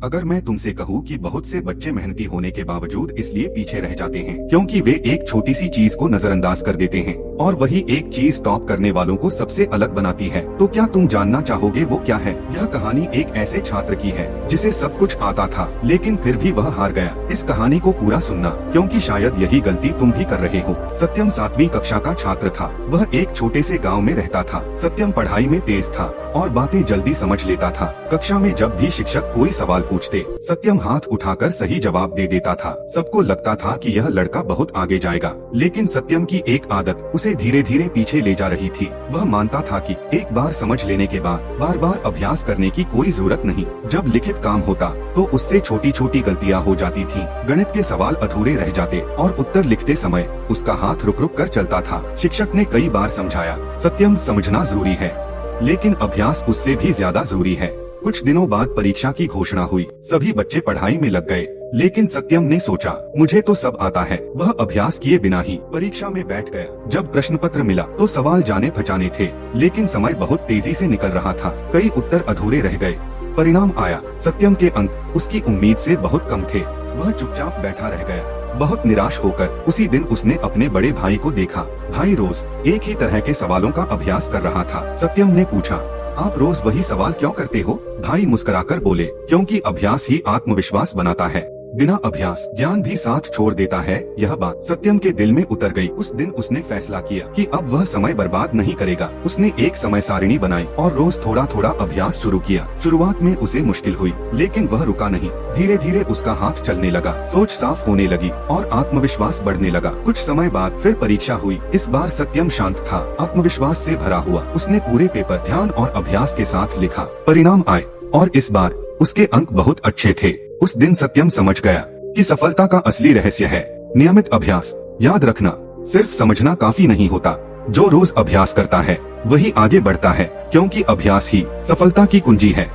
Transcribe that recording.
अगर मैं तुमसे कहूँ कि बहुत से बच्चे मेहनती होने के बावजूद इसलिए पीछे रह जाते हैं क्योंकि वे एक छोटी सी चीज को नजरअंदाज कर देते हैं और वही एक चीज टॉप करने वालों को सबसे अलग बनाती है, तो क्या तुम जानना चाहोगे वो क्या है? यह कहानी एक ऐसे छात्र की है जिसे सब कुछ आता था लेकिन फिर भी वह हार गया। इस कहानी को पूरा सुनना क्योंकि शायद यही गलती तुम भी कर रहे हो। सत्यम 7वीं कक्षा का छात्र था। वह एक छोटे से गाँव में रहता था। सत्यम पढ़ाई में तेज था और बातें जल्दी समझ लेता था। कक्षा में जब भी शिक्षक कोई सवाल पूछते, सत्यम हाथ उठाकर सही जवाब दे देता था। सबको लगता था कि यह लड़का बहुत आगे जाएगा, लेकिन सत्यम की एक आदत उसे धीरे धीरे पीछे ले जा रही थी। वह मानता था कि एक बार समझ लेने के बाद बार बार अभ्यास करने की कोई जरूरत नहीं। जब लिखित काम होता तो उससे छोटी छोटी गलतियां हो जाती थीं। गणित के सवाल अधूरे रह जाते और उत्तर लिखते समय उसका हाथ रुक रुक कर चलता था। शिक्षक ने कई बार समझाया, सत्यम समझना जरूरी है लेकिन अभ्यास उससे भी ज्यादा जरूरी है। कुछ दिनों बाद परीक्षा की घोषणा हुई। सभी बच्चे पढ़ाई में लग गए लेकिन सत्यम ने सोचा, मुझे तो सब आता है। वह अभ्यास किए बिना ही परीक्षा में बैठ गया। जब प्रश्न पत्र मिला तो सवाल जाने पहचाने थे लेकिन समय बहुत तेजी से निकल रहा था। कई उत्तर अधूरे रह गए। परिणाम आया। सत्यम के अंक उसकी उम्मीद से बहुत कम थे। वह चुपचाप बैठा रह गया। बहुत निराश होकर उसी दिन उसने अपने बड़े भाई को देखा। भाई रोज एक ही तरह के सवालों का अभ्यास कर रहा था। सत्यम ने पूछा, आप रोज वही सवाल क्यों करते हो? भाई मुस्कुराकर बोले, क्योंकि अभ्यास ही आत्मविश्वास बनाता है। बिना अभ्यास ज्ञान भी साथ छोड़ देता है। यह बात सत्यम के दिल में उतर गई। उस दिन उसने फैसला किया कि अब वह समय बर्बाद नहीं करेगा। उसने एक समय सारिणी बनाई और रोज थोड़ा थोड़ा अभ्यास शुरू किया। शुरुआत में उसे मुश्किल हुई लेकिन वह रुका नहीं। धीरे धीरे उसका हाथ चलने लगा, सोच साफ होने लगी और आत्मविश्वास बढ़ने लगा। कुछ समय बाद फिर परीक्षा हुई। इस बार सत्यम शांत था, आत्मविश्वास से भरा हुआ। उसने पूरे पेपर ध्यान और अभ्यास के साथ लिखा। परिणाम आए और इस बार उसके अंक बहुत अच्छे थे। उस दिन सत्यम समझ गया कि सफलता का असली रहस्य है नियमित अभ्यास। याद रखना, सिर्फ समझना काफी नहीं होता। जो रोज अभ्यास करता है वही आगे बढ़ता है, क्योंकि अभ्यास ही सफलता की कुंजी है।